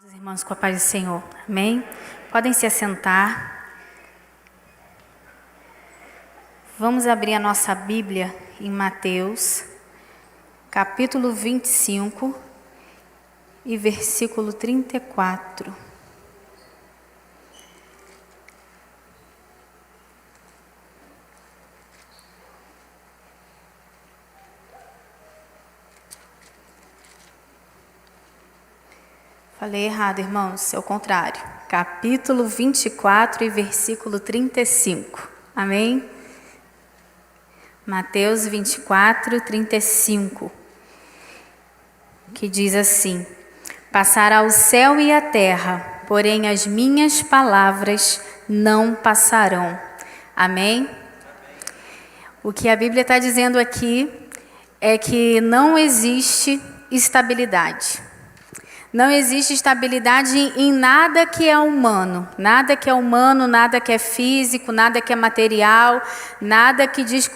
Amados irmãos, com a paz do Senhor, amém? Podem se assentar. Vamos abrir a nossa Bíblia em Mateus, capítulo 25 e versículo 34. Falei errado, irmãos, é o contrário. Capítulo 24 e versículo 35. Amém? Mateus 24, 35. Que diz assim: Passará o céu e a terra, porém as minhas palavras não passarão. Amém? O que a Bíblia está dizendo aqui é que não existe estabilidade. Não existe estabilidade em nada que é humano, nada que é físico, nada que é material, nada que diz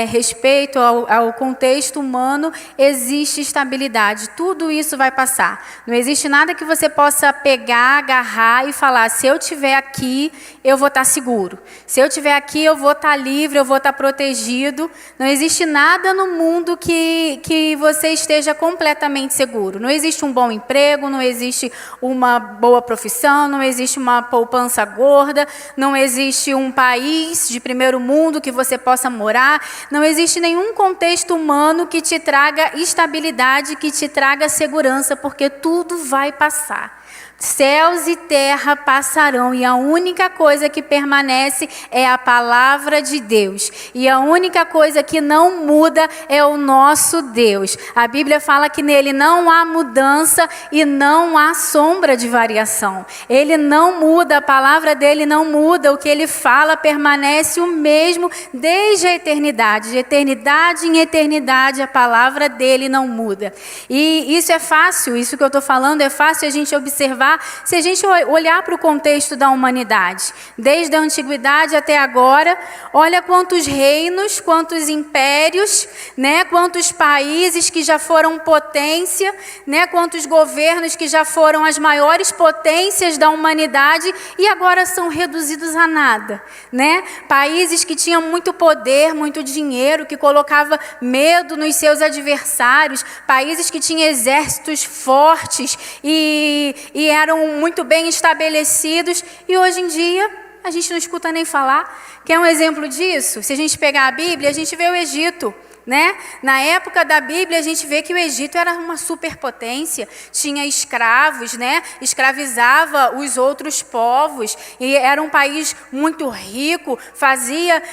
respeito ao contexto humano, existe estabilidade. Tudo isso vai passar. Não existe nada que você possa pegar, agarrar e falar: se eu estiver aqui, eu vou estar seguro. Se eu estiver aqui, eu vou estar livre, eu vou estar protegido. Não existe nada no mundo que você esteja completamente seguro. Não existe um bom emprego, não existe uma boa profissão, não existe uma poupança gorda, não existe um país de primeiro mundo que você possa morar, não existe nenhum contexto humano que te traga estabilidade, que te traga segurança, porque tudo vai passar. Céus e terra passarão e a única coisa que permanece é a palavra de Deus. E a única coisa que não muda é o nosso Deus. A Bíblia fala que nele não há mudança e não há sombra de variação. Ele não muda, a palavra dele não muda. O que ele fala permanece o mesmo desde a eternidade. De eternidade em eternidade, a palavra dele não muda. E isso é fácil, isso que eu estou falando é fácil a gente observar se a gente olhar para o contexto da humanidade, desde a antiguidade até agora. Olha quantos reinos, quantos impérios, né? Quantos países que já foram potência, né? Quantos governos que já foram as maiores potências da humanidade e agora são reduzidos a nada, né? Países que tinham muito poder, muito dinheiro, que colocava medo nos seus adversários, países que tinham exércitos fortes e eram muito bem estabelecidos, e hoje em dia a gente não escuta nem falar. Quer um exemplo disso? Se a gente pegar a Bíblia, a gente vê o Egito, né? Na época da Bíblia, a gente vê que o Egito era uma superpotência, tinha escravos, né? Escravizava os outros povos, e era um país muito rico, fazia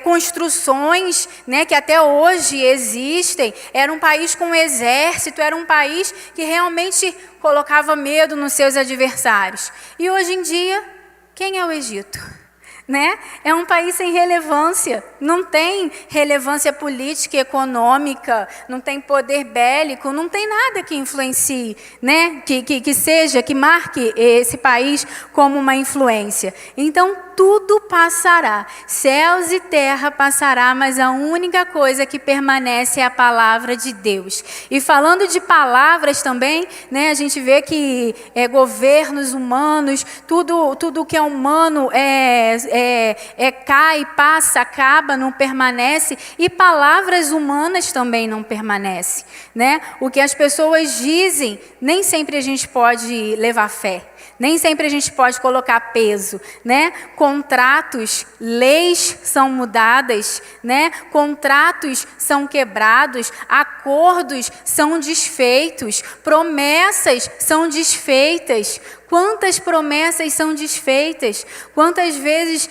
construções, né? Que até hoje existem. Era um país com exército, era um país que realmente colocava medo nos seus adversários. E hoje em dia, quem é o Egito? Né? É um país sem relevância, não tem relevância política e econômica, não tem poder bélico, não tem nada que influencie, né? Que marque esse país como uma influência. Então, tudo passará, céus e terra passará, mas a única coisa que permanece é a palavra de Deus. E falando de palavras também, né, a gente vê que governos humanos, tudo que é humano cai, passa, acaba, não permanece, e palavras humanas também não permanecem, né? O que as pessoas dizem, nem sempre a gente pode levar fé. Nem sempre a gente pode colocar peso, né? Contratos, leis são mudadas, né? Contratos são quebrados, acordos são desfeitos, promessas são desfeitas. Quantas promessas são desfeitas? Quantas vezes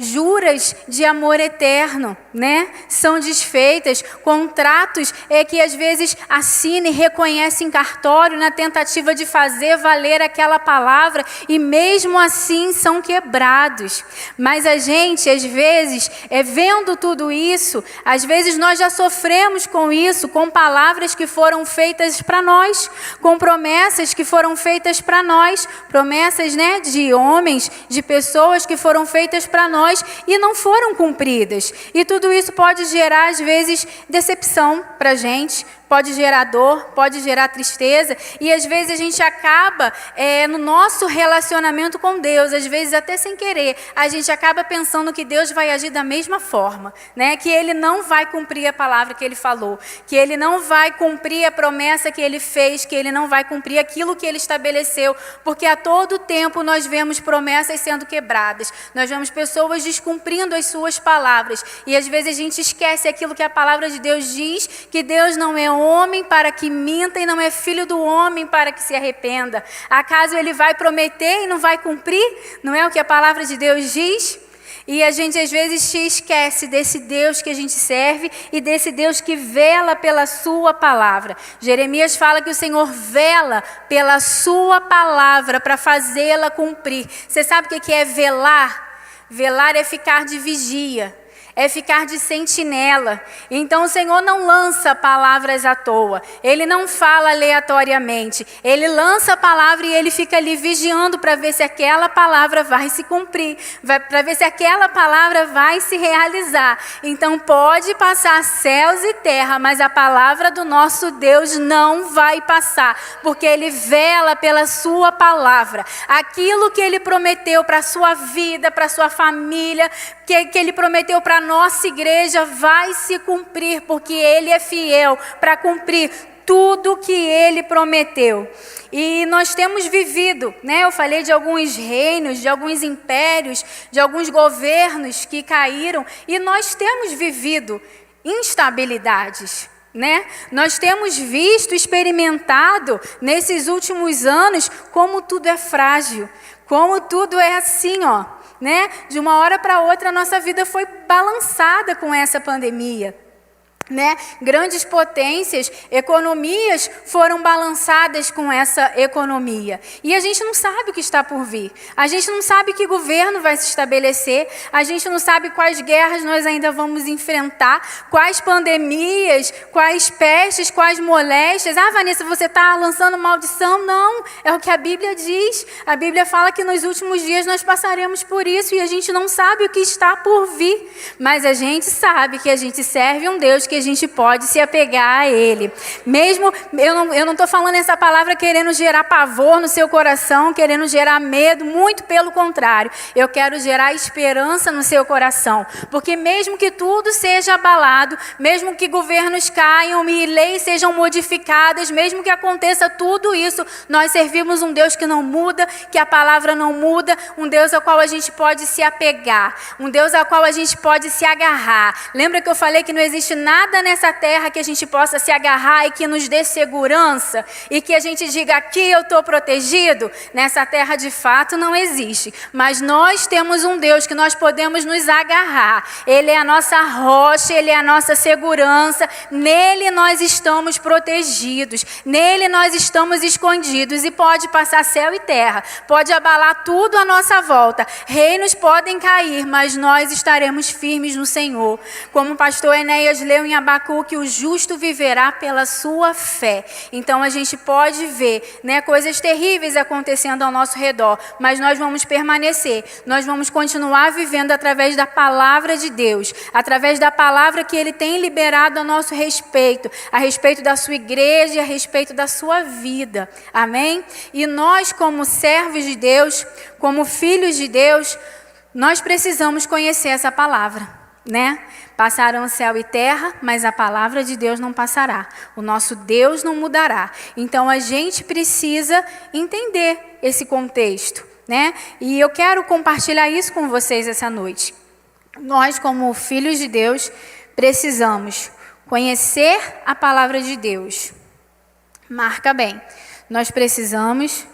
juras de amor eterno, né? São desfeitas. Contratos que às vezes assina e reconhece em cartório na tentativa de fazer valer aquela palavra, e mesmo assim são quebrados. Mas a gente, às vezes, vendo tudo isso, às vezes nós já sofremos com isso, com palavras que foram feitas para nós, com promessas que foram feitas para nós. Promessas, né, de homens, de pessoas que foram feitas para nós e não foram cumpridas. E tudo isso pode gerar, às vezes, decepção para a gente, pode gerar dor, pode gerar tristeza, e às vezes a gente acaba, no nosso relacionamento com Deus, às vezes até sem querer, a gente acaba pensando que Deus vai agir da mesma forma, né? Que Ele não vai cumprir a palavra que Ele falou, que Ele não vai cumprir a promessa que Ele fez, que Ele não vai cumprir aquilo que Ele estabeleceu, porque a todo tempo nós vemos promessas sendo quebradas, nós vemos pessoas descumprindo as suas palavras, e às vezes a gente esquece aquilo que a palavra de Deus diz, que Deus não é homem para que minta e não é filho do homem para que se arrependa. Acaso Ele vai prometer e não vai cumprir? Não é o que a palavra de Deus diz? E a gente às vezes se esquece desse Deus que a gente serve e desse Deus que vela pela sua palavra. Jeremias fala que o Senhor vela pela sua palavra para fazê-la cumprir. Você sabe o que é velar? Velar é ficar de vigia, é ficar de sentinela. Então o Senhor não lança palavras à toa, Ele não fala aleatoriamente, Ele lança a palavra e Ele fica ali vigiando para ver se aquela palavra vai se cumprir, para ver se aquela palavra vai se realizar. Então pode passar céus e terra, mas a palavra do nosso Deus não vai passar, porque Ele vela pela sua palavra. Aquilo que Ele prometeu para a sua vida, para a sua família, que Ele prometeu para a nossa igreja vai se cumprir, porque Ele é fiel para cumprir tudo que Ele prometeu. E nós temos vivido, né? Eu falei de alguns reinos, de alguns impérios, de alguns governos que caíram, e nós temos vivido instabilidades, né? Nós temos visto, experimentado nesses últimos anos como tudo é frágil, como tudo é assim, ó. Né? De uma hora para outra a nossa vida foi balançada com essa pandemia. Né? Grandes potências, economias foram balançadas com essa economia. E a gente não sabe o que está por vir. A gente não sabe que governo vai se estabelecer. A gente não sabe quais guerras nós ainda vamos enfrentar, quais pandemias, quais pestes, quais moléstias. Ah, Vanessa, você está lançando maldição? Não, é o que a Bíblia diz. A Bíblia fala que nos últimos dias nós passaremos por isso e a gente não sabe o que está por vir. Mas a gente sabe que a gente serve um Deus que a gente pode se apegar a Ele. Mesmo, eu não estou falando essa palavra querendo gerar pavor no seu coração, querendo gerar medo, muito pelo contrário. Eu quero gerar esperança no seu coração, porque mesmo que tudo seja abalado, mesmo que governos caiam e leis sejam modificadas, mesmo que aconteça tudo isso, nós servimos um Deus que não muda, que a palavra não muda, um Deus ao qual a gente pode se apegar, um Deus ao qual a gente pode se agarrar. Lembra que eu falei que não existe nada nessa terra que a gente possa se agarrar e que nos dê segurança e que a gente diga, aqui eu estou protegido? Nessa terra de fato não existe, mas nós temos um Deus que nós podemos nos agarrar. Ele é a nossa rocha, Ele é a nossa segurança, nele nós estamos protegidos, nele nós estamos escondidos, e pode passar céu e terra, pode abalar tudo à nossa volta, reinos podem cair, mas nós estaremos firmes no Senhor. Como o pastor Enéas leu em Abacuque, o justo viverá pela sua fé. Então a gente pode ver, né, coisas terríveis acontecendo ao nosso redor, mas nós vamos permanecer, nós vamos continuar vivendo através da palavra de Deus, através da palavra que Ele tem liberado a nosso respeito, a respeito da sua igreja e a respeito da sua vida. Amém? E nós, como servos de Deus, como filhos de Deus, nós precisamos conhecer essa palavra, né? Passarão céu e terra, mas a palavra de Deus não passará. O nosso Deus não mudará. Então a gente precisa entender esse contexto, né? E eu quero compartilhar isso com vocês essa noite. Nós, como filhos de Deus, precisamos conhecer a palavra de Deus. Marca bem. Nós precisamos...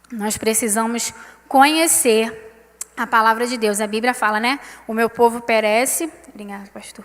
Nós precisamos conhecer a palavra de Deus. A Bíblia fala, né? O meu povo perece. Obrigada, pastor.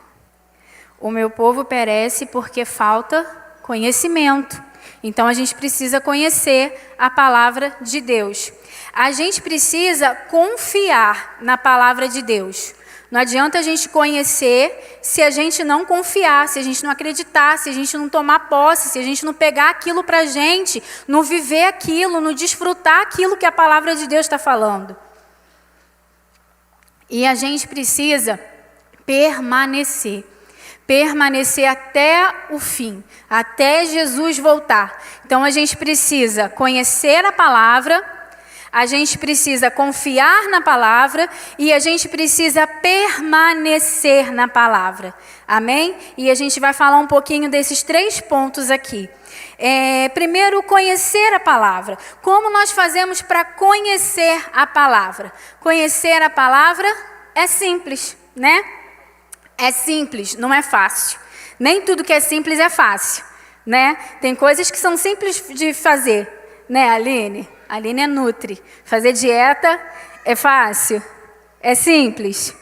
O meu povo perece porque falta conhecimento. Então a gente precisa conhecer a palavra de Deus. A gente precisa confiar na palavra de Deus. Não adianta a gente conhecer se a gente não confiar, se a gente não acreditar, se a gente não tomar posse, se a gente não pegar aquilo para a gente, não viver aquilo, não desfrutar aquilo que a palavra de Deus está falando. E a gente precisa permanecer até o fim, até Jesus voltar. Então a gente precisa conhecer a palavra, a gente precisa confiar na palavra e a gente precisa permanecer na palavra. Amém? E a gente vai falar um pouquinho desses 3 pontos aqui. Primeiro, conhecer a palavra. Como nós fazemos para conhecer a palavra? Conhecer a palavra é simples, né? É simples, não é fácil. Nem tudo que é simples é fácil, né? Tem coisas que são simples de fazer, né, Aline? A Aline é nutri. Fazer dieta é fácil? É simples?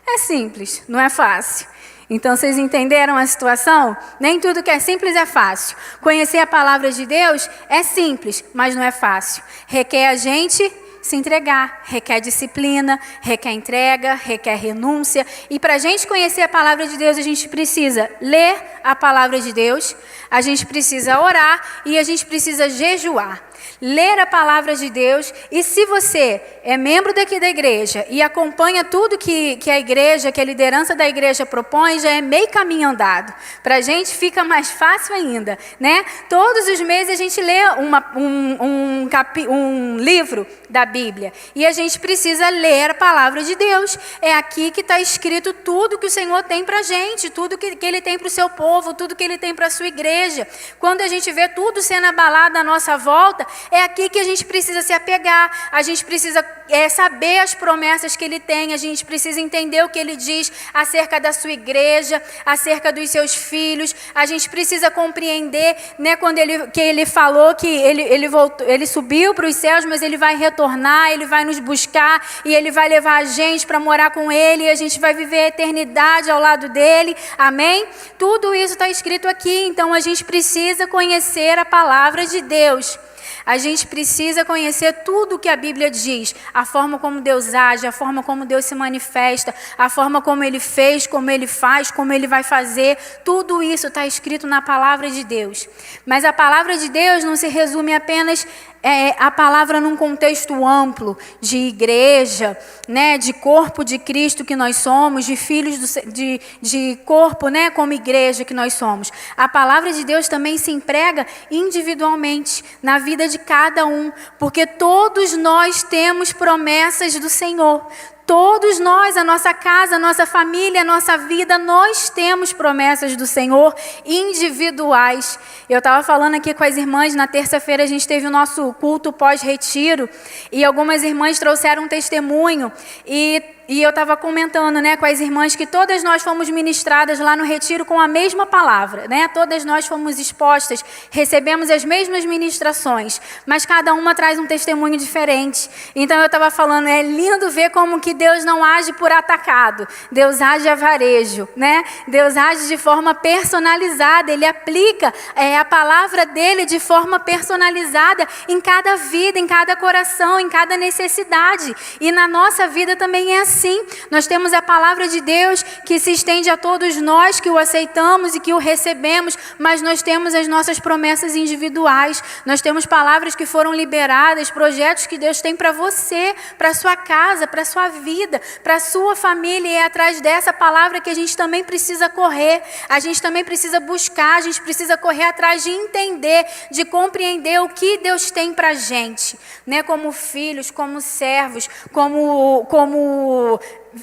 É simples, não é fácil. Então, vocês entenderam a situação? Nem tudo que é simples é fácil. Conhecer a palavra de Deus é simples, mas não é fácil. Requer a gente se entregar, requer disciplina, requer entrega, requer renúncia. E para a gente conhecer a palavra de Deus, a gente precisa ler a palavra de Deus, a gente precisa orar e a gente precisa jejuar. Ler a palavra de Deus, e se você é membro daqui da igreja e acompanha tudo que a igreja, que a liderança da igreja propõe, já é meio caminho andado. Para a gente fica mais fácil ainda, né? Todos os meses a gente lê um livro da Bíblia e a gente precisa ler a palavra de Deus. É aqui que está escrito tudo que o Senhor tem para a gente, tudo que Ele tem para o seu povo, tudo que Ele tem para a sua igreja. Quando a gente vê tudo sendo abalado à nossa volta, é aqui que a gente precisa se apegar, a gente precisa saber as promessas que Ele tem, a gente precisa entender o que Ele diz acerca da sua igreja, acerca dos seus filhos, a gente precisa compreender, né, quando Ele falou que ele subiu para os céus, mas Ele vai retornar, Ele vai nos buscar e Ele vai levar a gente para morar com Ele e a gente vai viver a eternidade ao lado dEle, amém? Tudo isso está escrito aqui, então a gente precisa conhecer a palavra de Deus. A gente precisa conhecer tudo o que a Bíblia diz, a forma como Deus age, a forma como Deus se manifesta, a forma como Ele fez, como Ele faz, como Ele vai fazer. Tudo isso está escrito na palavra de Deus. Mas a palavra de Deus não se resume apenas a palavra num contexto amplo de igreja, né, de corpo de Cristo que nós somos, de filhos de corpo, né, como igreja que nós somos. A palavra de Deus também se emprega individualmente na vida de cada um, porque todos nós temos promessas do Senhor. Todos nós, a nossa casa, a nossa família, a nossa vida, nós temos promessas do Senhor individuais. Eu estava falando aqui com as irmãs, na terça-feira a gente teve o nosso culto pós-retiro e algumas irmãs trouxeram um testemunho e eu estava comentando, né, com as irmãs que todas nós fomos ministradas lá no retiro com a mesma palavra, né? Todas nós fomos expostas, recebemos as mesmas ministrações, mas cada uma traz um testemunho diferente. Então eu estava falando, é lindo ver como que Deus não age por atacado, Deus age a varejo, né? Deus age de forma personalizada, Ele aplica a palavra dEle de forma personalizada em cada vida, em cada coração, em cada necessidade. E na nossa vida também é assim. Nós temos a palavra de Deus que se estende a todos nós que o aceitamos e que o recebemos, mas nós temos as nossas promessas individuais, nós temos palavras que foram liberadas, projetos que Deus tem para você, para sua casa, para sua vida, para sua família, e é atrás dessa palavra que a gente também precisa correr, a gente também precisa buscar, a gente precisa correr atrás de entender, de compreender o que Deus tem para a gente, né? Como filhos, como servos, como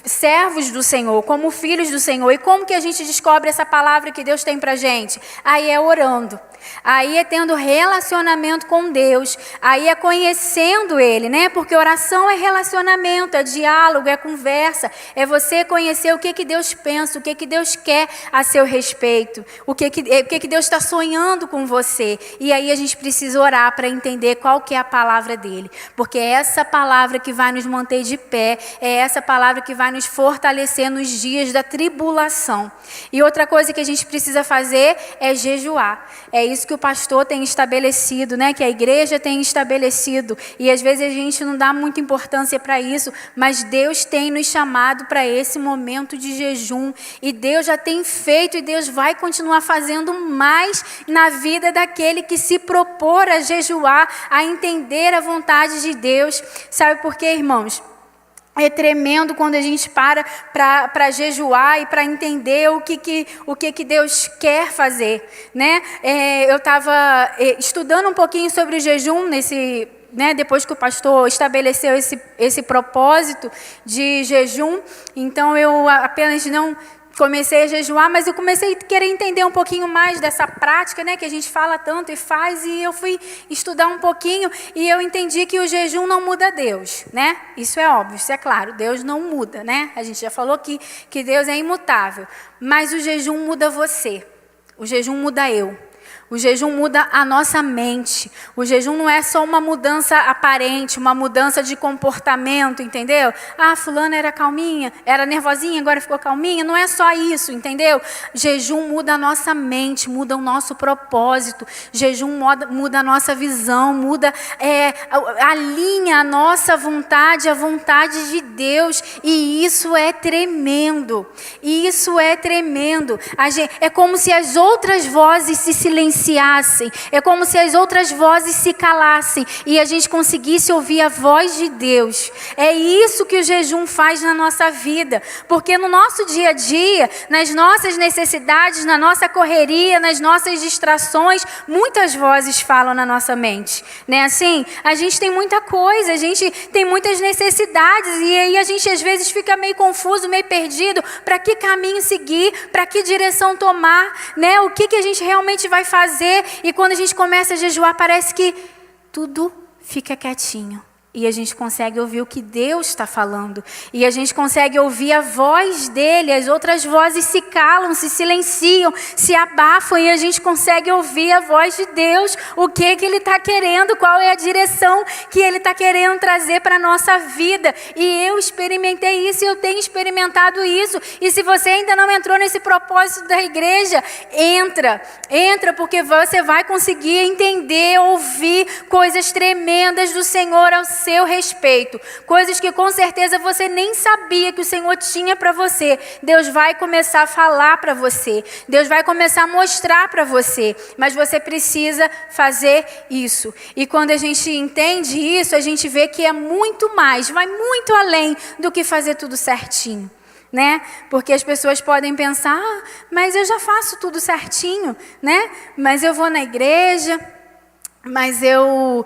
servos do Senhor, como filhos do Senhor. E como que a gente descobre essa palavra que Deus tem pra gente? Aí é orando, aí é tendo relacionamento com Deus, aí é conhecendo Ele, né? Porque oração é relacionamento, é diálogo, é conversa, é você conhecer o que Deus pensa, o que Deus quer a seu respeito, o que Deus está sonhando com você. E aí a gente precisa orar para entender qual que é a palavra dEle, porque é essa palavra que vai nos manter de pé, é essa palavra que vai nos fortalecer nos dias da tribulação. E outra coisa que a gente precisa fazer é jejuar. É isso que o pastor tem estabelecido, né? Que a igreja tem estabelecido. E às vezes a gente não dá muita importância para isso, mas Deus tem nos chamado para esse momento de jejum. E Deus já tem feito e Deus vai continuar fazendo mais na vida daquele que se propor a jejuar, a entender a vontade de Deus. Sabe por quê, irmãos? É tremendo quando a gente para jejuar e para entender o que Deus quer fazer, né? Eu estava estudando um pouquinho sobre o jejum depois que o pastor estabeleceu esse propósito de jejum. Então eu apenas não comecei a jejuar, mas eu comecei a querer entender um pouquinho mais dessa prática, né, que a gente fala tanto e faz, e eu fui estudar um pouquinho e eu entendi que o jejum não muda Deus, né? Isso é óbvio, isso é claro, Deus não muda, né? A gente já falou que Deus é imutável, mas o jejum muda você, o jejum muda eu. O jejum muda a nossa mente. O jejum não é só uma mudança aparente, uma mudança de comportamento, entendeu? Ah, fulana era calminha, era nervosinha, agora ficou calminha. Não é só isso, entendeu? Jejum muda a nossa mente, muda o nosso propósito. Jejum muda a nossa visão, alinha a nossa vontade à vontade de Deus. E isso é tremendo. Isso é tremendo. É como se as outras vozes se silenciassem. É como se as outras vozes se calassem e a gente conseguisse ouvir a voz de Deus. É isso que o jejum faz na nossa vida, porque no nosso dia a dia, nas nossas necessidades, na nossa correria, nas nossas distrações, muitas vozes falam na nossa mente, né? Assim, a gente tem muita coisa, a gente tem muitas necessidades e aí a gente às vezes fica meio confuso, meio perdido, para que caminho seguir, para que direção tomar, né? O que a gente realmente vai fazer? E quando a gente começa a jejuar, parece que tudo fica quietinho. E a gente consegue ouvir o que Deus está falando. E a gente consegue ouvir a voz dele. As outras vozes se calam, se silenciam, se abafam. E a gente consegue ouvir a voz de Deus. O que ele está querendo, qual é a direção que ele está querendo trazer para a nossa vida. E eu experimentei isso, eu tenho experimentado isso. E se você ainda não entrou nesse propósito da igreja, entra, porque você vai conseguir entender, ouvir coisas tremendas do Senhor ao seu respeito, coisas que com certeza você nem sabia que o Senhor tinha para você. Deus vai começar a falar para você, Deus vai começar a mostrar para você, mas você precisa fazer isso. E quando a gente entende isso, a gente vê que é muito mais, vai muito além do que fazer tudo certinho, né? Porque as pessoas podem pensar, mas eu já faço tudo certinho, né? Mas eu vou na igreja, mas eu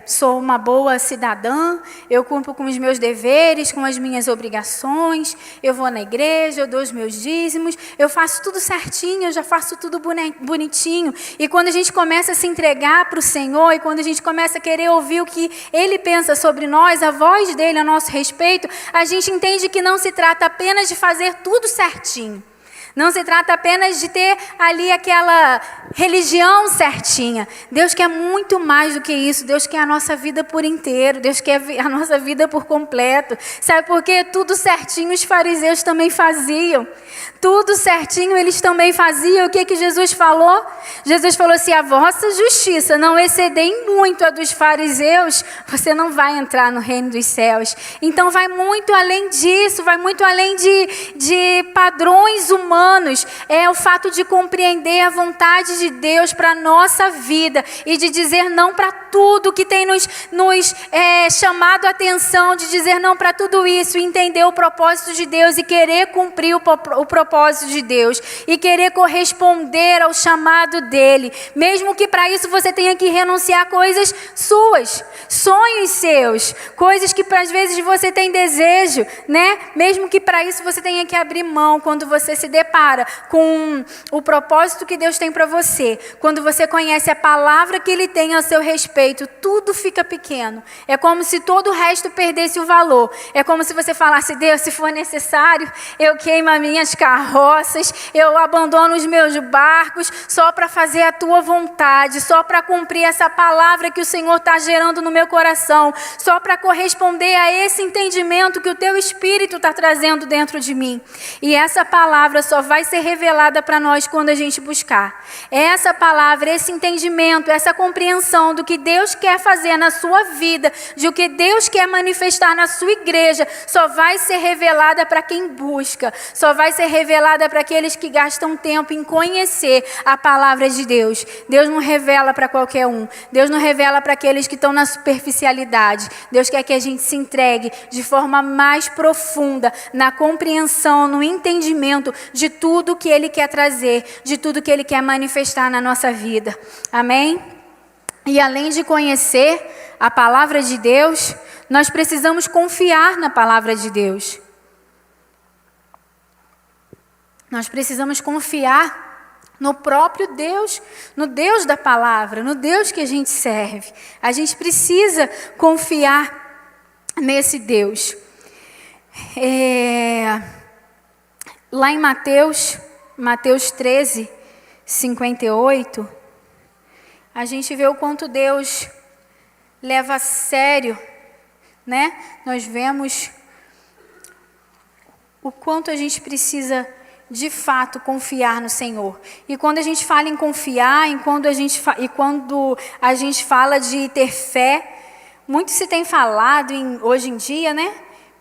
sou uma boa cidadã, eu cumpro com os meus deveres, com as minhas obrigações, eu vou na igreja, eu dou os meus dízimos, eu faço tudo certinho, eu já faço tudo bonitinho. E quando a gente começa a se entregar para o Senhor, e quando a gente começa a querer ouvir o que Ele pensa sobre nós, a voz dEle a nosso respeito, a gente entende que não se trata apenas de fazer tudo certinho. Não se trata apenas de ter ali aquela religião certinha. Deus quer muito mais do que isso. Deus quer a nossa vida por inteiro. Deus quer a nossa vida por completo. Sabe por quê? Tudo certinho os fariseus também faziam. Tudo certinho eles também faziam. O que Jesus falou? Jesus falou, se a vossa justiça não exceder em muito a dos fariseus, você não vai entrar no reino dos céus. Então vai muito além disso, vai muito além de padrões humanos. É o fato de compreender a vontade de Deus para a nossa vida e de dizer não para tudo que tem nos chamado a atenção, de dizer não para tudo isso, entender o propósito de Deus e querer cumprir o propósito de Deus e querer corresponder ao chamado dEle, mesmo que para isso você tenha que renunciar a coisas suas, sonhos seus, coisas que às vezes você tem desejo, né? Mesmo que para isso você tenha que abrir mão quando você se depara com o propósito que Deus tem para você. Quando você conhece a palavra que Ele tem a seu respeito, tudo fica pequeno. É como se todo o resto perdesse o valor. É como se você falasse, Deus, se for necessário, eu queimo as minhas carroças, eu abandono os meus barcos, só para fazer a Tua vontade, só para cumprir essa palavra que o Senhor está gerando no meu coração, só para corresponder a esse entendimento que o Teu Espírito está trazendo dentro de mim. E essa palavra só só vai ser revelada para nós quando a gente buscar. Essa palavra, esse entendimento, essa compreensão do que Deus quer fazer na sua vida, de o que Deus quer manifestar na sua igreja, só vai ser revelada para quem busca, só vai ser revelada para aqueles que gastam tempo em conhecer a palavra de Deus. Deus não revela para qualquer um. Deus não revela para aqueles que estão na superficialidade. Deus quer que a gente se entregue de forma mais profunda, na compreensão, no entendimento de tudo que Ele quer trazer, de tudo que Ele quer manifestar na nossa vida. Amém? E além de conhecer a palavra de Deus, nós precisamos confiar na palavra de Deus. Nós precisamos confiar no próprio Deus, no Deus da palavra, no Deus que a gente serve. A gente precisa confiar nesse Deus. Lá em Mateus 13, 58, a gente vê o quanto Deus leva a sério, né? Nós vemos o quanto a gente precisa de fato confiar no Senhor. E quando a gente fala em confiar, quando a gente fala de ter fé, muito se tem falado hoje em dia, né?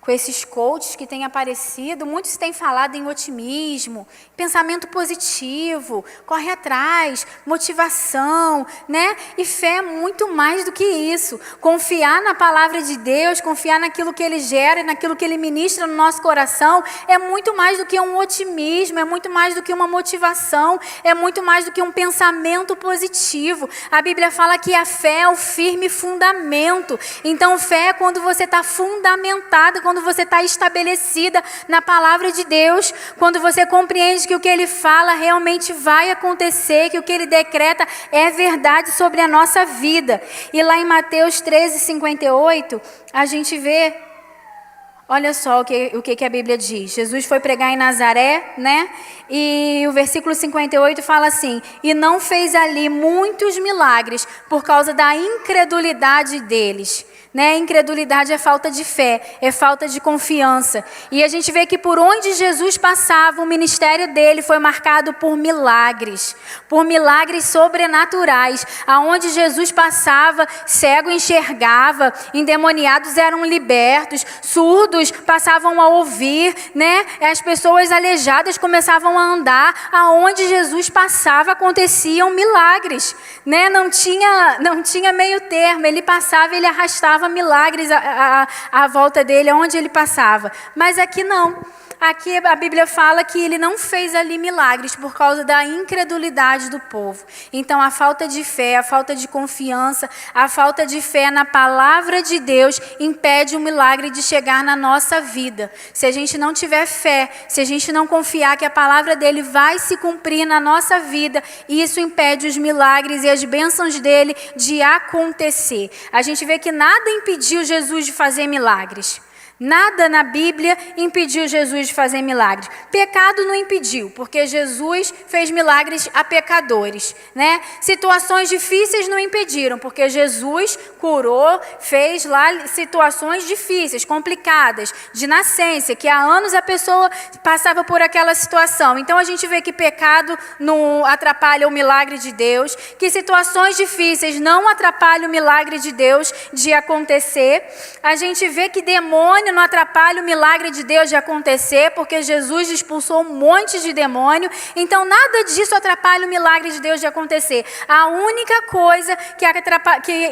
Com esses coaches que têm aparecido, muito se tem falado em otimismo, pensamento positivo, corre atrás, motivação, né? E fé é muito mais do que isso. Confiar na palavra de Deus, confiar naquilo que Ele gera, naquilo que Ele ministra no nosso coração, é muito mais do que um otimismo, é muito mais do que uma motivação, é muito mais do que um pensamento positivo. A Bíblia fala que a fé é o firme fundamento. Então, fé é quando você está fundamentada, quando você está estabelecida na palavra de Deus, quando você compreende que o que Ele fala realmente vai acontecer, que o que Ele decreta é verdade sobre a nossa vida. E lá em Mateus 13, 58, a gente vê, olha só o que a Bíblia diz. Jesus foi pregar em Nazaré, né? E o versículo 58 fala assim: e não fez ali muitos milagres por causa da incredulidade deles. Né? Incredulidade é falta de fé, é falta de confiança. E a gente vê que por onde Jesus passava, o ministério dele foi marcado por milagres sobrenaturais. Aonde Jesus passava, cego enxergava, endemoniados eram libertos, surdos passavam a ouvir, né? As pessoas aleijadas começavam a andar. Aonde Jesus passava, aconteciam milagres, né? Não tinha meio termo. Ele passava, ele arrastava milagres à volta dele, aonde ele passava. Mas aqui não. Aqui a Bíblia fala que ele não fez ali milagres por causa da incredulidade do povo. Então a falta de fé, a falta de confiança, a falta de fé na palavra de Deus impede o milagre de chegar na nossa vida. Se a gente não tiver fé, se a gente não confiar que a palavra dele vai se cumprir na nossa vida, isso impede os milagres e as bênçãos dele de acontecer. A gente vê que nada impediu Jesus de fazer milagres. Nada na Bíblia impediu Jesus de fazer milagres. Pecado não impediu, porque Jesus fez milagres a pecadores, né? Situações difíceis não impediram, porque Jesus curou, fez lá situações difíceis, complicadas, de nascença, que há anos a pessoa passava por aquela situação. Então a gente vê que pecado não atrapalha o milagre de Deus, que situações difíceis não atrapalham o milagre de Deus de acontecer. A gente vê que demônio não atrapalha o milagre de Deus de acontecer, porque Jesus expulsou um monte de demônio. Então nada disso atrapalha o milagre de Deus de acontecer. A única coisa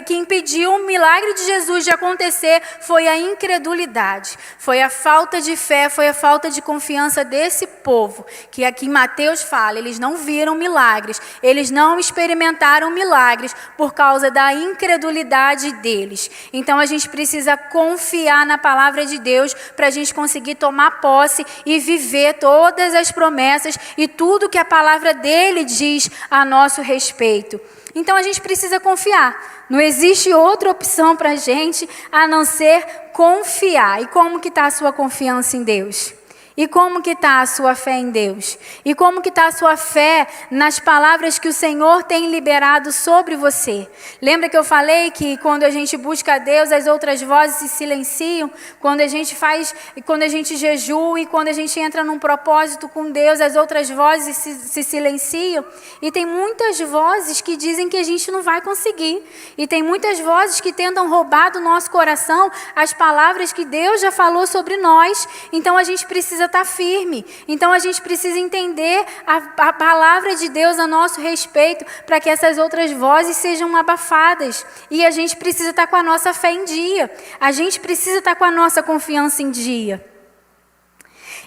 que impediu o milagre de Jesus de acontecer foi a incredulidade, foi a falta de fé, foi a falta de confiança desse povo, que aqui Mateus fala, eles não viram milagres, eles não experimentaram milagres por causa da incredulidade deles. Então a gente precisa confiar na palavra de Deus para a gente conseguir tomar posse e viver todas as promessas e tudo que a palavra dele diz a nosso respeito. Então a gente precisa confiar. Não existe outra opção para a gente a não ser confiar. E como que está a sua confiança em Deus? E como que está a sua fé em Deus? E como que está a sua fé nas palavras que o Senhor tem liberado sobre você? Lembra que eu falei que quando a gente busca a Deus, as outras vozes se silenciam? Quando a gente jejua e quando a gente entra num propósito com Deus, as outras vozes se silenciam? E tem muitas vozes que dizem que a gente não vai conseguir. E tem muitas vozes que tentam roubar do nosso coração as palavras que Deus já falou sobre nós. Então a gente precisa estar firme. Então a gente precisa entender a palavra de Deus a nosso respeito para que essas outras vozes sejam abafadas. E a gente precisa estar com a nossa fé em dia. A gente precisa estar com a nossa confiança em dia.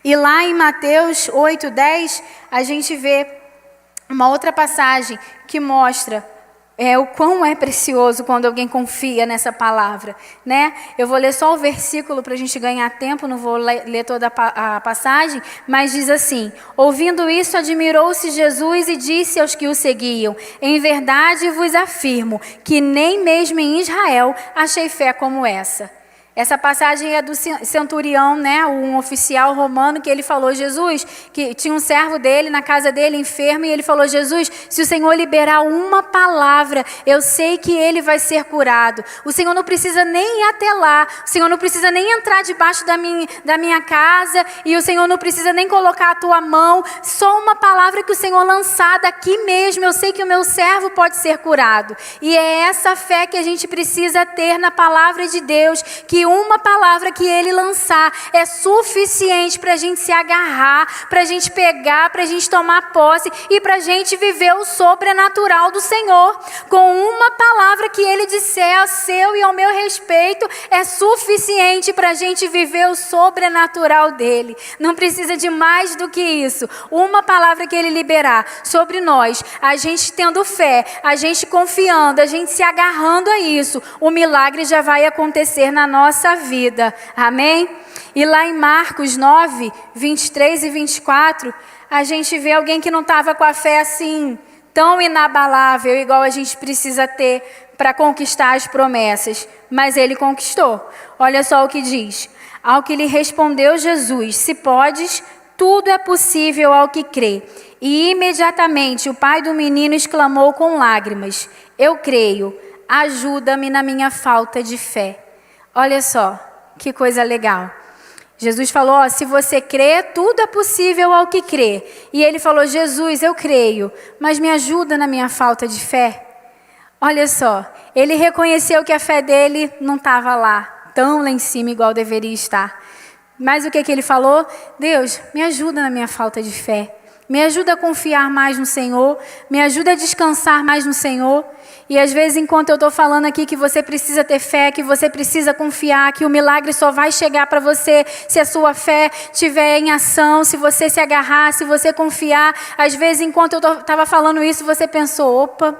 E lá em Mateus 8:10, a gente vê uma outra passagem que mostra o quão é precioso quando alguém confia nessa palavra, né? Eu vou ler só o versículo para a gente ganhar tempo, não vou ler toda a passagem, mas diz assim: ouvindo isso, admirou-se Jesus e disse aos que o seguiam: em verdade vos afirmo que nem mesmo em Israel achei fé como essa. Essa passagem é do centurião, né, um oficial romano, que ele falou, Jesus, que tinha um servo dele na casa dele enfermo, e ele falou, Jesus, se o Senhor liberar uma palavra, eu sei que ele vai ser curado. O Senhor não precisa nem ir até lá, o Senhor não precisa nem entrar debaixo da minha casa, e o Senhor não precisa nem colocar a tua mão, só uma palavra que o Senhor lançar daqui mesmo, eu sei que o meu servo pode ser curado. E é essa fé que a gente precisa ter na palavra de Deus, que uma palavra que ele lançar é suficiente para a gente se agarrar, para a gente pegar, para a gente tomar posse e para a gente viver o sobrenatural do Senhor. Com uma palavra que ele disser ao seu e ao meu respeito, é suficiente para a gente viver o sobrenatural dele. Não precisa de mais do que isso. Uma palavra que ele liberar sobre nós, a gente tendo fé, a gente confiando, a gente se agarrando a isso, o milagre já vai acontecer na nossa vida. Amém? E lá em Marcos 9, 23 e 24, a gente vê alguém que não estava com a fé assim, tão inabalável, igual a gente precisa ter para conquistar as promessas. Mas ele conquistou. Olha só o que diz. Ao que lhe respondeu Jesus: se podes, tudo é possível ao que crê. E imediatamente o pai do menino exclamou com lágrimas: eu creio, ajuda-me na minha falta de fé. Olha só, que coisa legal. Jesus falou, se você crê, tudo é possível ao que crê. E ele falou, Jesus, eu creio, mas me ajuda na minha falta de fé. Olha só, ele reconheceu que a fé dele não estava lá, tão lá em cima igual deveria estar. Mas o que ele falou? Deus, me ajuda na minha falta de fé. Me ajuda a confiar mais no Senhor, me ajuda a descansar mais no Senhor. E às vezes, enquanto eu estou falando aqui que você precisa ter fé, que você precisa confiar, que o milagre só vai chegar para você se a sua fé estiver em ação, se você se agarrar, se você confiar. Às vezes, enquanto eu estava falando isso, você pensou, opa,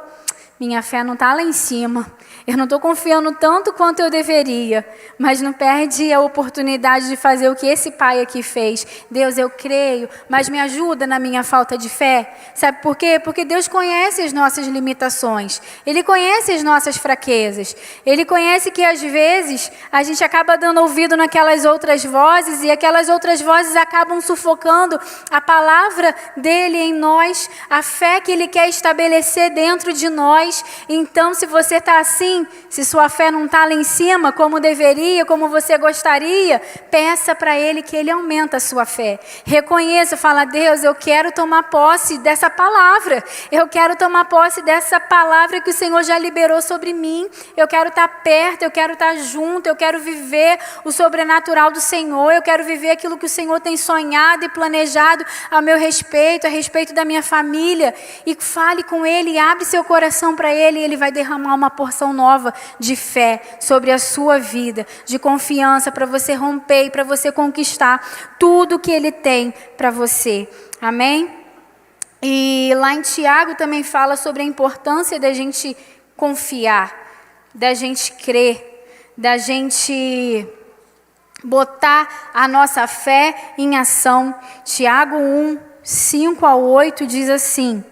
minha fé não está lá em cima. Eu não estou confiando tanto quanto eu deveria, mas não perde a oportunidade de fazer o que esse pai aqui fez. Deus, eu creio, mas me ajuda na minha falta de fé. Sabe por quê? Porque Deus conhece as nossas limitações. Ele conhece as nossas fraquezas. Ele conhece que às vezes a gente acaba dando ouvido naquelas outras vozes e aquelas outras vozes acabam sufocando a palavra dele em nós, a fé que ele quer estabelecer dentro de nós. Então, se você está assim, se sua fé não está lá em cima, como deveria, como você gostaria, peça para Ele que Ele aumente a sua fé. Reconheça, fala, Deus, eu quero tomar posse dessa palavra. Eu quero tomar posse dessa palavra que o Senhor já liberou sobre mim. Eu quero estar perto, eu quero estar junto, eu quero viver o sobrenatural do Senhor. Eu quero viver aquilo que o Senhor tem sonhado e planejado a meu respeito, a respeito da minha família. E fale com Ele, abre seu coração para Ele e Ele vai derramar uma porção nova de fé sobre a sua vida, de confiança para você romper e para você conquistar tudo que Ele tem para você. Amém? E lá em Tiago também fala sobre a importância da gente confiar, da gente crer, da gente botar a nossa fé em ação. Tiago 1, 5 a 8 diz assim: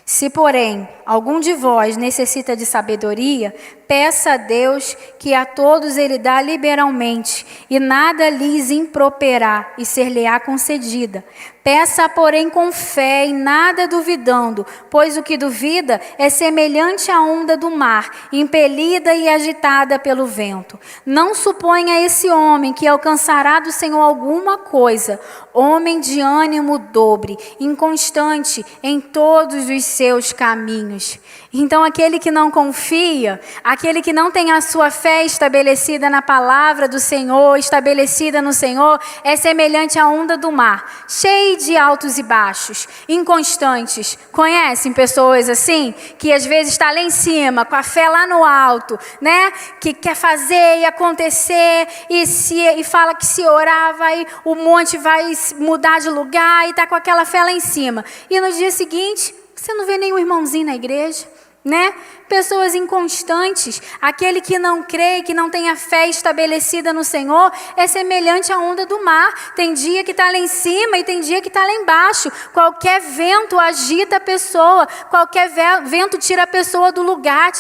Se, porém, algum de vós necessita de sabedoria, peça a Deus, que a todos Ele dá liberalmente, e nada lhes improperá, e ser-lhe-á concedida. Peça, porém, com fé e nada duvidando, pois o que duvida é semelhante à onda do mar, impelida e agitada pelo vento. Não suponha esse homem que alcançará do Senhor alguma coisa, homem de ânimo dobre, inconstante em todos os seus caminhos. Então, aquele que não confia, aquele que não tem a sua fé estabelecida na palavra do Senhor, estabelecida no Senhor, é semelhante à onda do mar, cheia de altos e baixos, inconstantes. Conhecem pessoas assim? Que às vezes está lá em cima, com a fé lá no alto, né? Que quer fazer e acontecer, e fala que se orar, o monte vai mudar de lugar, e está com aquela fé lá em cima. E no dia seguinte, você não vê nenhum irmãozinho na igreja, né? Pessoas inconstantes. Aquele que não crê, que não tem a fé estabelecida no Senhor, é semelhante à onda do mar. Tem dia que está lá em cima e tem dia que está lá embaixo. Qualquer vento agita a pessoa, qualquer vento tira a pessoa do lugar,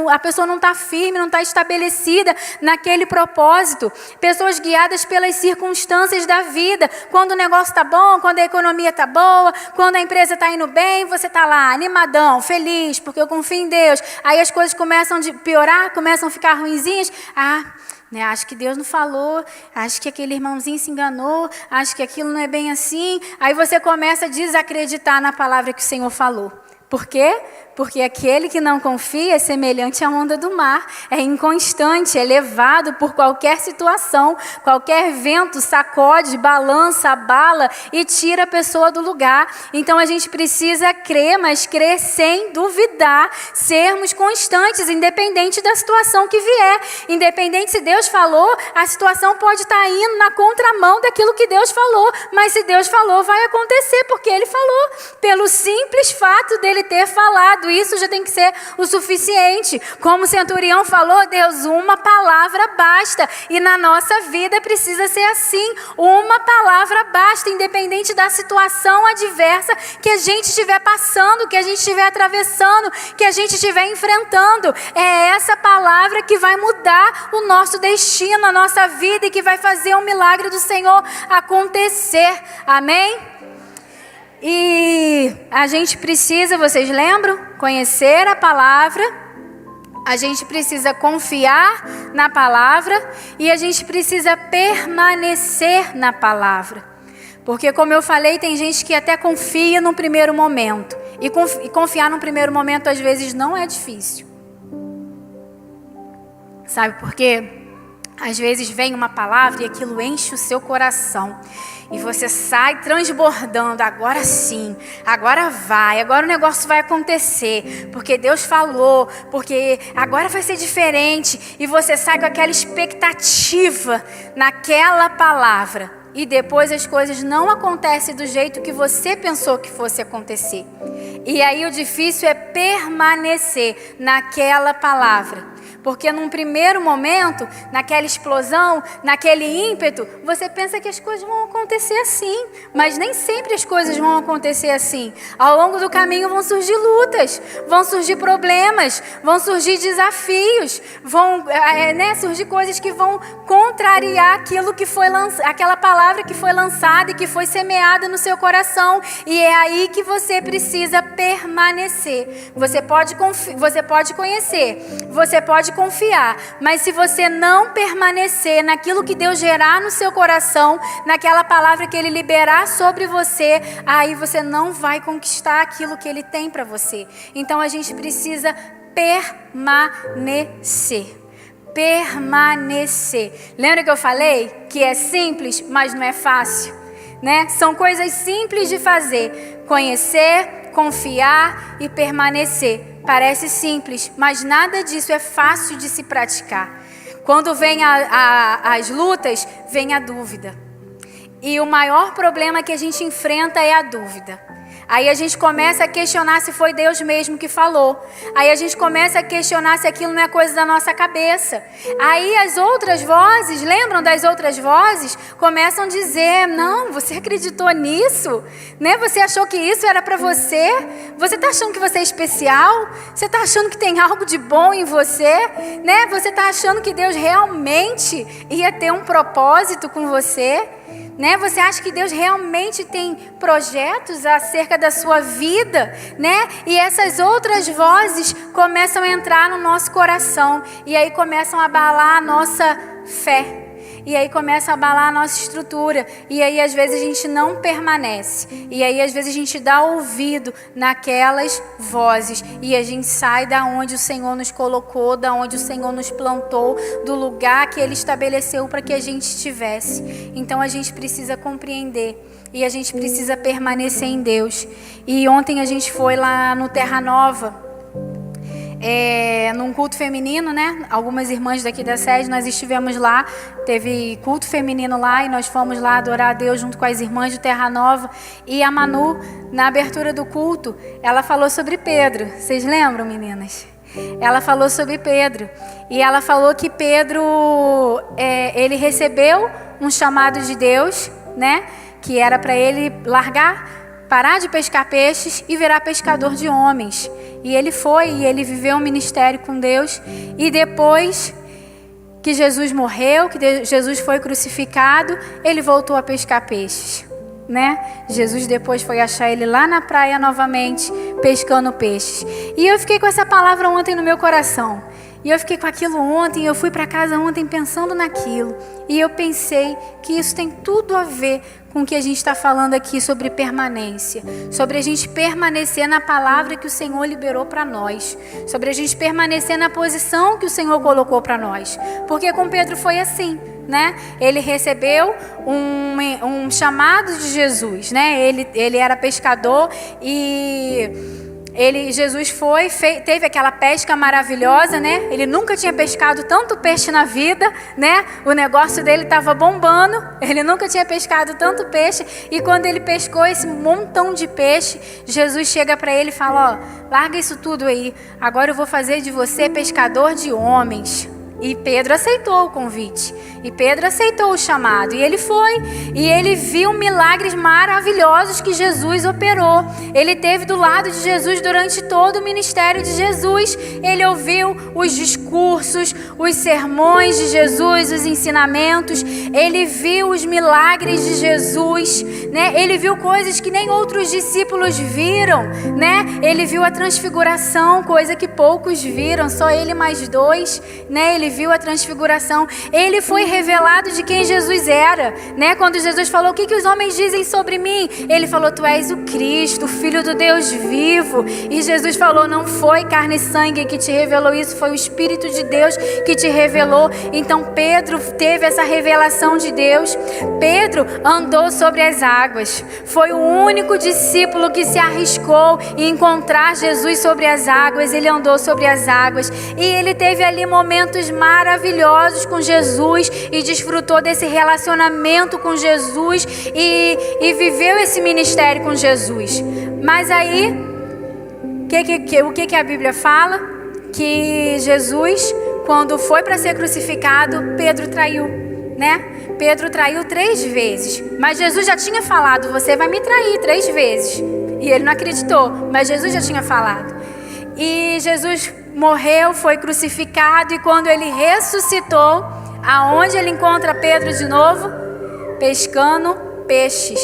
a pessoa não está firme, não está estabelecida naquele propósito. Pessoas guiadas pelas circunstâncias da vida. Quando o negócio está bom, quando a economia está boa, quando a empresa está indo bem, você está lá animadão, feliz, porque eu confio em Deus. Aí as coisas começam a piorar, começam a ficar ruinzinhas. Acho que Deus não falou, acho que aquele irmãozinho se enganou, acho que aquilo não é bem assim. Aí você começa a desacreditar na palavra que o Senhor falou. Por quê? Porque aquele que não confia é semelhante à onda do mar, é inconstante, é levado por qualquer situação, qualquer vento sacode, balança, abala e tira a pessoa do lugar. Então a gente precisa crer, mas crer sem duvidar, sermos constantes, independente da situação que vier. Independente se Deus falou, a situação pode estar indo na contramão daquilo que Deus falou, mas se Deus falou, vai acontecer, porque Ele falou. Pelo simples fato dele ter falado, isso já tem que ser o suficiente. Como o centurião falou, Deus, uma palavra basta. E na nossa vida precisa ser assim. Uma palavra basta, independente da situação adversa que a gente estiver passando, que a gente estiver atravessando, que a gente estiver enfrentando. É essa palavra que vai mudar o nosso destino, a nossa vida, e que vai fazer o milagre do Senhor acontecer. Amém? E a gente precisa, vocês lembram? Conhecer a palavra, a gente precisa confiar na palavra e a gente precisa permanecer na palavra. Porque, como eu falei, tem gente que até confia no primeiro momento. E confiar no primeiro momento, às vezes, não é difícil. Sabe por quê? Às vezes vem uma palavra e aquilo enche o seu coração. E você sai transbordando, agora sim, agora vai, agora o negócio vai acontecer, porque Deus falou, porque agora vai ser diferente. E você sai com aquela expectativa naquela palavra. E depois as coisas não acontecem do jeito que você pensou que fosse acontecer. E aí o difícil é permanecer naquela palavra. Porque num primeiro momento, naquela explosão, naquele ímpeto, você pensa que as coisas vão acontecer assim. Mas nem sempre as coisas vão acontecer assim. Ao longo do caminho vão surgir lutas, vão surgir problemas, vão surgir desafios, vão surgir coisas que vão contrariar aquilo que foi aquela palavra que foi lançada e que foi semeada no seu coração. E é aí que você precisa permanecer. Você pode conhecer, você pode confiar, mas se você não permanecer naquilo que Deus gerar no seu coração, naquela palavra que Ele liberar sobre você, aí você não vai conquistar aquilo que Ele tem para você. Então a gente precisa permanecer. Lembra que eu falei que é simples, mas não é fácil, né? São coisas simples de fazer: conhecer, confiar e permanecer. Parece simples, mas nada disso é fácil de se praticar. Quando vem as lutas, vem a dúvida. E o maior problema que a gente enfrenta é a dúvida. Aí a gente começa a questionar se foi Deus mesmo que falou. Aí a gente começa a questionar se aquilo não é coisa da nossa cabeça. Aí as outras vozes, lembram das outras vozes? Começam a dizer, não, você acreditou nisso? Né? Você achou que isso era para você? Você está achando que você é especial? Você está achando que tem algo de bom em você? Né? Você está achando que Deus realmente ia ter um propósito com você? Né? Você acha que Deus realmente tem projetos acerca da sua vida, né? E essas outras vozes começam a entrar no nosso coração e aí começam a abalar a nossa fé. E aí começa a abalar a nossa estrutura. E aí às vezes a gente não permanece. E aí às vezes a gente dá ouvido naquelas vozes. E a gente sai da onde o Senhor nos colocou, da onde o Senhor nos plantou, do lugar que Ele estabeleceu para que a gente estivesse. Então a gente precisa compreender. E a gente precisa permanecer em Deus. E ontem a gente foi lá no Terra Nova. Num culto feminino, né? Algumas irmãs daqui da sede, nós estivemos lá, teve culto feminino lá e nós fomos lá adorar a Deus junto com as irmãs do Terra Nova. E a Manu, na abertura do culto, ela falou sobre Pedro. Vocês lembram, meninas? Ela falou sobre Pedro. E ela falou que Pedro, ele recebeu um chamado de Deus, né? Que era para ele parar de pescar peixes e virar pescador de homens. E ele foi, e ele viveu um ministério com Deus. E depois que Jesus morreu, que Jesus foi crucificado, ele voltou a pescar peixes, né? Jesus depois foi achar ele lá na praia novamente, pescando peixes. E eu fiquei com essa palavra ontem no meu coração. E eu fiquei com aquilo ontem, eu fui para casa ontem pensando naquilo. E eu pensei que isso tem tudo a ver com o que a gente está falando aqui sobre permanência. Sobre a gente permanecer na palavra que o Senhor liberou para nós. Sobre a gente permanecer na posição que o Senhor colocou para nós. Porque com Pedro foi assim, né? Ele recebeu um chamado de Jesus, né? Ele era pescador e... Jesus teve aquela pesca maravilhosa, né? Ele nunca tinha pescado tanto peixe na vida, né? O negócio dele estava bombando, ele nunca tinha pescado tanto peixe. E quando ele pescou esse montão de peixe, Jesus chega para ele e fala, larga isso tudo aí, agora eu vou fazer de você pescador de homens. E Pedro aceitou o convite. E Pedro aceitou o chamado. E ele foi. E ele viu milagres maravilhosos que Jesus operou. Ele esteve do lado de Jesus durante todo o ministério de Jesus. Ele ouviu os discursos, os sermões de Jesus, os ensinamentos. Ele viu os milagres de Jesus, né? Ele viu coisas que nem outros discípulos viram, né? Ele viu a transfiguração, coisa que poucos viram, só ele mais 2, né? Ele viu a transfiguração. Ele foi revelado de quem Jesus era, né? Quando Jesus falou, o que os homens dizem sobre mim? Ele falou, tu és o Cristo, o Filho do Deus vivo. E Jesus falou, não foi carne e sangue que te revelou isso, foi o Espírito de Deus que te revelou. Então Pedro teve essa revelação de Deus. Pedro andou sobre as águas. Foi o único discípulo que se arriscou em encontrar Jesus sobre as águas. Ele andou sobre as águas. E ele teve ali momentos maravilhosos com Jesus e desfrutou desse relacionamento com Jesus e viveu esse ministério com Jesus. Mas aí, o que a Bíblia fala? Que Jesus, quando foi para ser crucificado, Pedro traiu, né? Pedro traiu 3 vezes. Mas Jesus já tinha falado, você vai me trair 3 vezes. E ele não acreditou, mas Jesus já tinha falado. E Jesus morreu, foi crucificado, e quando ele ressuscitou, aonde ele encontra Pedro de novo? Pescando peixes.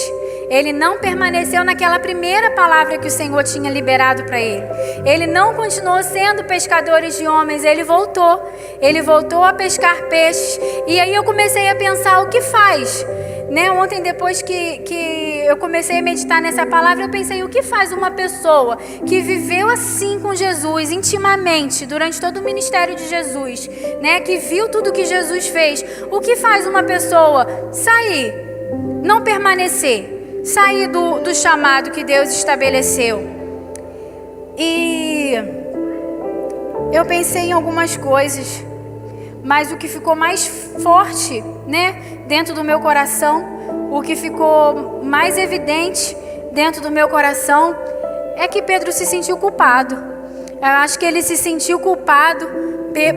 Ele não permaneceu naquela primeira palavra que o Senhor tinha liberado para ele. Ele não continuou sendo pescadores de homens, ele voltou. Ele voltou a pescar peixes. E aí eu comecei a pensar, o que faz? Né? Ontem, depois que eu comecei a meditar nessa palavra, eu pensei, o que faz uma pessoa que viveu assim com Jesus, intimamente, durante todo o ministério de Jesus, né? Que viu tudo que Jesus fez, o que faz uma pessoa sair, não permanecer, sair do chamado que Deus estabeleceu? E eu pensei em algumas coisas, mas o que ficou mais forte, né, dentro do meu coração, o que ficou mais evidente dentro do meu coração é que Pedro se sentiu culpado. Eu acho que ele se sentiu culpado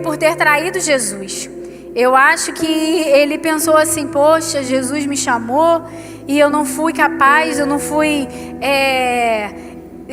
por ter traído Jesus. Eu acho que ele pensou assim: poxa, Jesus me chamou e eu não fui capaz,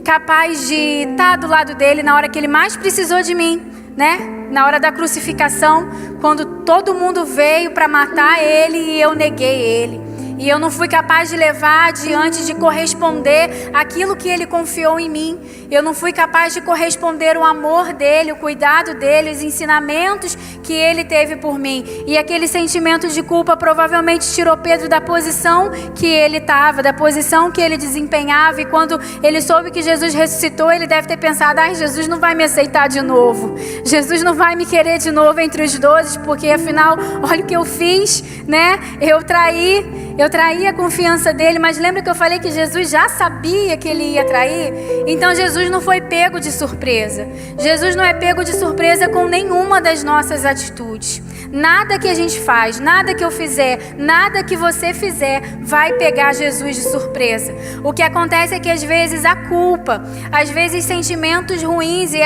capaz de estar do lado dele na hora que ele mais precisou de mim, né? Na hora da crucificação, quando todo mundo veio para matar ele e eu neguei ele. E eu não fui capaz de levar adiante, de corresponder aquilo que ele confiou em mim. Eu não fui capaz de corresponder o amor dele, o cuidado dele, os ensinamentos que ele teve por mim. E aquele sentimento de culpa provavelmente tirou Pedro da posição que ele estava, da posição que ele desempenhava. E quando ele soube que Jesus ressuscitou, ele deve ter pensado: ai, Jesus não vai me aceitar de novo. Jesus não vai me querer de novo entre os 12, porque afinal, olha o que eu fiz, né? Eu traí a confiança dele, mas lembra que eu falei que Jesus já sabia que ele ia trair? Então Jesus não foi pego de surpresa. Jesus não é pego de surpresa com nenhuma das nossas atitudes. Nada que a gente faz, nada que eu fizer, nada que você fizer vai pegar Jesus de surpresa. O que acontece é que às vezes a culpa, às vezes sentimentos ruins e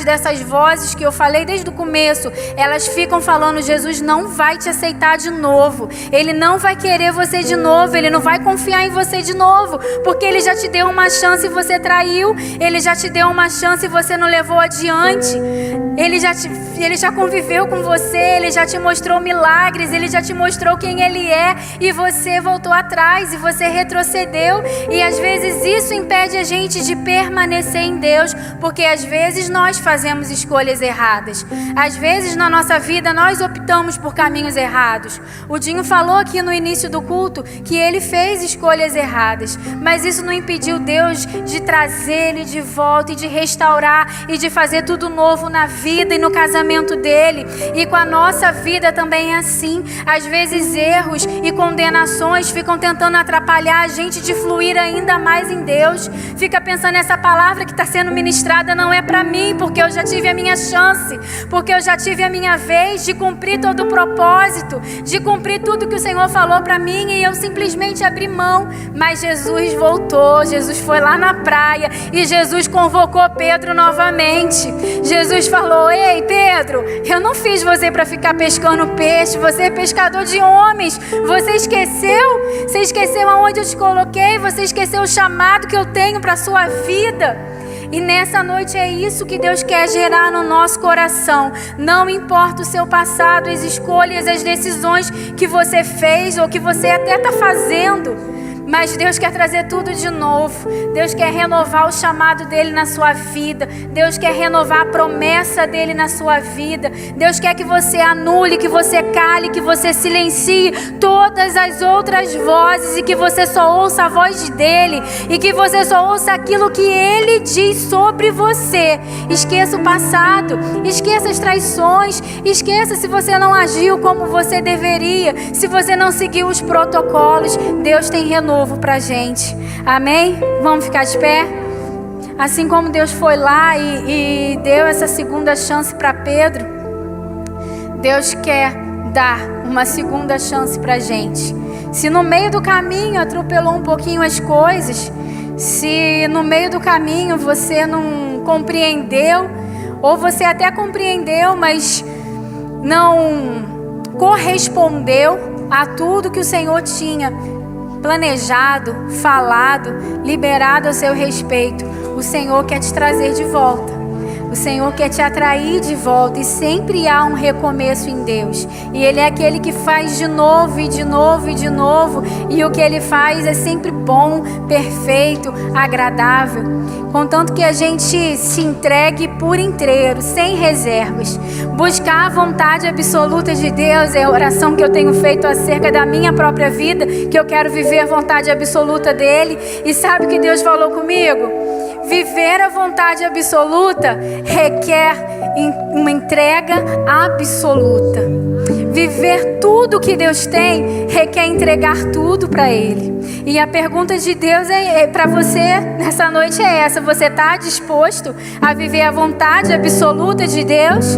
dessas vozes que eu falei desde o começo, elas ficam falando: Jesus não vai te aceitar de novo. Ele não vai querer você de novo, ele não vai confiar em você de novo, porque ele já te deu uma chance e você traiu, ele já te deu uma chance e você não levou adiante, ele já conviveu com você, ele já te mostrou milagres, ele já te mostrou quem ele é, e você voltou atrás e você retrocedeu. E às vezes isso impede a gente de permanecer em Deus, porque às vezes nós fazemos escolhas erradas, às vezes na nossa vida nós optamos por caminhos errados. O Dinho falou aqui no início do culto que ele fez escolhas erradas, mas isso não impediu Deus de trazer ele de volta e de restaurar e de fazer tudo novo na vida e no casamento dele. E com a nossa vida também é assim. Às vezes erros e condenações ficam tentando atrapalhar a gente de fluir ainda mais em Deus. Fica pensando: essa palavra que está sendo ministrada não é para mim, porque eu já tive a minha chance, porque eu já tive a minha vez de cumprir todo o propósito, de cumprir tudo que o Senhor falou para mim, e eu simplesmente abri mão. Mas Jesus voltou, Jesus foi lá na praia e Jesus convocou Pedro novamente. Jesus falou: ei, Pedro, eu não fiz você para ficar pescando peixe, você é pescador de homens. Você esqueceu? Você esqueceu aonde eu te coloquei? Você esqueceu o chamado que eu tenho para a sua vida? E nessa noite é isso que Deus quer gerar no nosso coração. Não importa o seu passado, as escolhas, as decisões que você fez ou que você até está fazendo, mas Deus quer trazer tudo de novo. Deus quer renovar o chamado dele na sua vida. Deus quer renovar a promessa dele na sua vida. Deus quer que você anule, que você cale, que você silencie todas as outras vozes e que você só ouça a voz dele, e que você só ouça aquilo que ele diz sobre você. Esqueça o passado, esqueça as traições, esqueça se você não agiu como você deveria, se você não seguiu os protocolos. Deus tem renovo pra gente. Amém? Vamos ficar de pé? Assim como Deus foi lá e deu essa segunda chance para Pedro, Deus quer dar uma segunda chance pra gente. Se no meio do caminho atropelou um pouquinho as coisas, se no meio do caminho você não compreendeu, ou você até compreendeu, mas não correspondeu a tudo que o Senhor tinha planejado, falado, liberado a seu respeito, o Senhor quer te trazer de volta. O Senhor quer te atrair de volta, e sempre há um recomeço em Deus. E Ele é aquele que faz de novo e de novo e de novo. E o que Ele faz é sempre bom, perfeito, agradável. Contanto que a gente se entregue por inteiro, sem reservas. Buscar a vontade absoluta de Deus é a oração que eu tenho feito acerca da minha própria vida, que eu quero viver a vontade absoluta dEle. E sabe o que Deus falou comigo? Viver a vontade absoluta requer uma entrega absoluta. Viver tudo que Deus tem requer entregar tudo para Ele. E a pergunta de Deus para você nessa noite é essa: você está disposto a viver a vontade absoluta de Deus?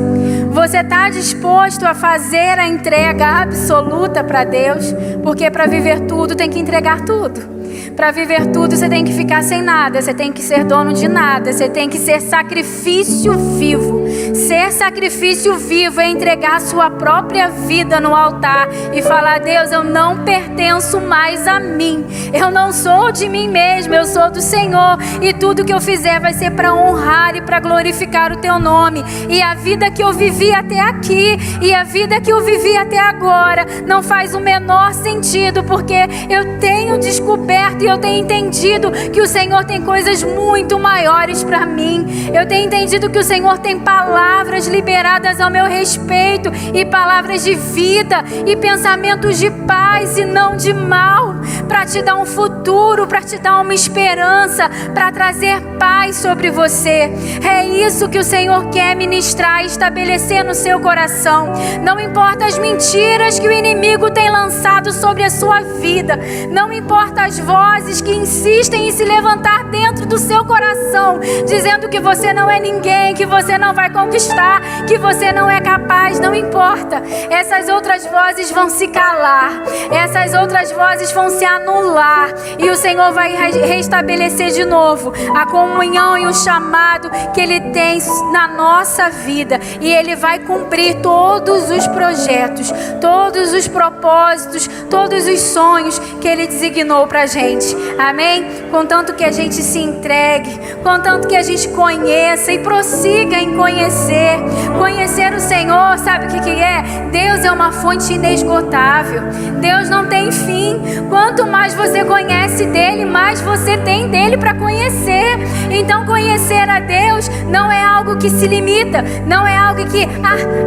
Você está disposto a fazer a entrega absoluta para Deus? Porque para viver tudo tem que entregar tudo. Para viver tudo você tem que ficar sem nada, você tem que ser dono de nada, você tem que ser sacrifício vivo. Ser sacrifício vivo é entregar sua própria vida no altar e falar: Deus, eu não pertenço mais a mim, eu não sou de mim mesmo, eu sou do Senhor, e tudo que eu fizer vai ser para honrar e para glorificar o Teu nome. E a vida que eu vivi até aqui e a vida que eu vivi até agora não faz o menor sentido, porque eu tenho descoberto e eu tenho entendido que o Senhor tem coisas muito maiores para mim. Eu tenho entendido que o Senhor tem palavras liberadas ao meu respeito, e palavras de vida e pensamentos de paz e não de mal, para te dar um futuro, para te dar uma esperança, para trazer paz sobre você. É isso que o Senhor quer ministrar e estabelecer no seu coração. Não importa as mentiras que o inimigo tem lançado sobre a sua vida, não importa as vozes que insistem em se levantar dentro do seu coração, dizendo que você não é ninguém, que você não vai conquistar, que você não é capaz. Não importa, essas outras vozes vão se calar, essas outras vozes vão se anular, e o Senhor vai restabelecer de novo a comunhão e o chamado que Ele tem na nossa vida, e Ele vai cumprir todos os projetos, todos os propósitos, todos os sonhos que Ele designou pra gente. Amém? Contanto que a gente se entregue, contanto que a gente conheça e prossiga em conhecer. Conhecer o Senhor, sabe o que é? Deus é uma fonte inesgotável. Deus não tem fim. Quanto mais você conhece dele, mais você tem dele para conhecer. Então conhecer a Deus não é algo que se limita, não é algo que,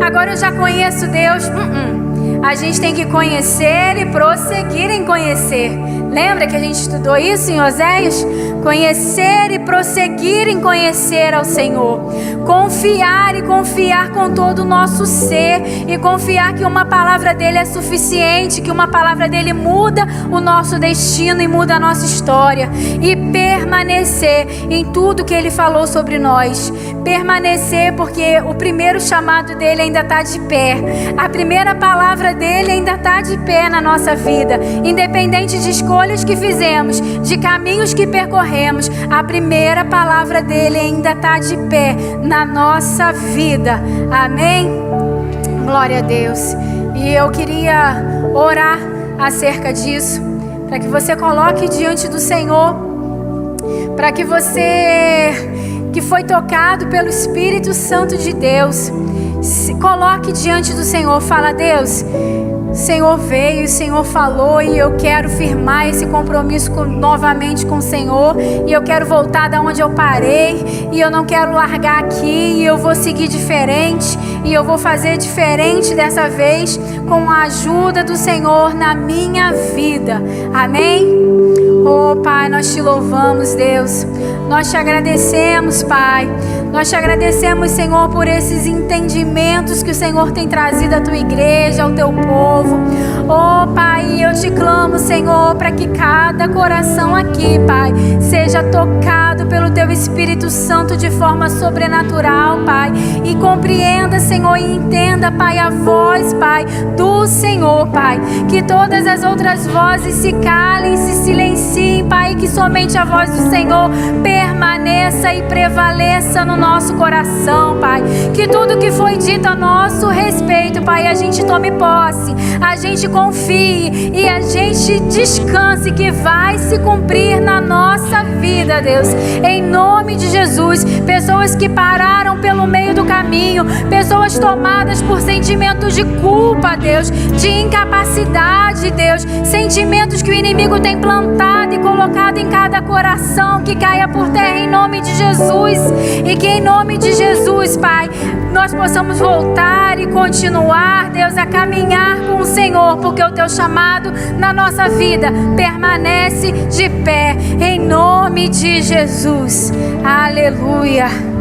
agora eu já conheço Deus. A gente tem que conhecer e prosseguir em conhecer. Lembra que a gente estudou isso em Oséias? Conhecer e prosseguir em conhecer ao Senhor. Confiar e confiar com todo o nosso ser. E confiar que uma palavra dele é suficiente, que uma palavra dele muda o nosso destino e muda a nossa história. E permanecer em tudo que ele falou sobre nós. Permanecer, porque o primeiro chamado dele ainda está de pé. A primeira palavra dele ainda está de pé na nossa vida. Independente de escolhas que fizemos, de caminhos que percorremos, a primeira palavra dele ainda está de pé na nossa vida. Amém? Glória a Deus. E eu queria orar acerca disso, para que você coloque diante do Senhor, para que você que foi tocado pelo Espírito Santo de Deus, se coloque diante do Senhor. Fala: Deus, o Senhor veio, o Senhor falou, e eu quero firmar esse compromisso novamente com o Senhor, e eu quero voltar da onde eu parei, e eu não quero largar aqui, e eu vou seguir diferente, e eu vou fazer diferente dessa vez, com a ajuda do Senhor na minha vida. Amém? Oh Pai, nós te louvamos, Deus, nós te agradecemos, Pai, nós te agradecemos, Senhor, por esses entendimentos que o Senhor tem trazido à tua igreja, ao teu povo. Oh Pai, eu te clamo, Senhor, para que cada coração aqui, Pai, seja tocado pelo teu Espírito Santo de forma sobrenatural, Pai, e compreenda, Senhor, e entenda, Pai, a voz, Pai, do Senhor, Pai, que todas as outras vozes se calem, se silenciem, Pai, que somente a voz do Senhor permaneça e prevaleça no nosso coração, Pai, que tudo que foi dito a nosso respeito, Pai, a gente tome posse, a gente confie e a gente descanse que vai se cumprir na nossa vida, Deus, em nome de Jesus. Pessoas que pararam pelo meio do caminho, pessoas tomadas por sentimentos de culpa, Deus, de incapacidade, Deus, sentimentos que o inimigo tem plantado e colocado em cada coração, que caia por terra em nome de Jesus, e que em nome de Jesus, Pai, nós possamos voltar e continuar, Deus, a caminhar com o Senhor, porque o teu chamado na nossa vida permanece de pé, em nome de Jesus. Aleluia.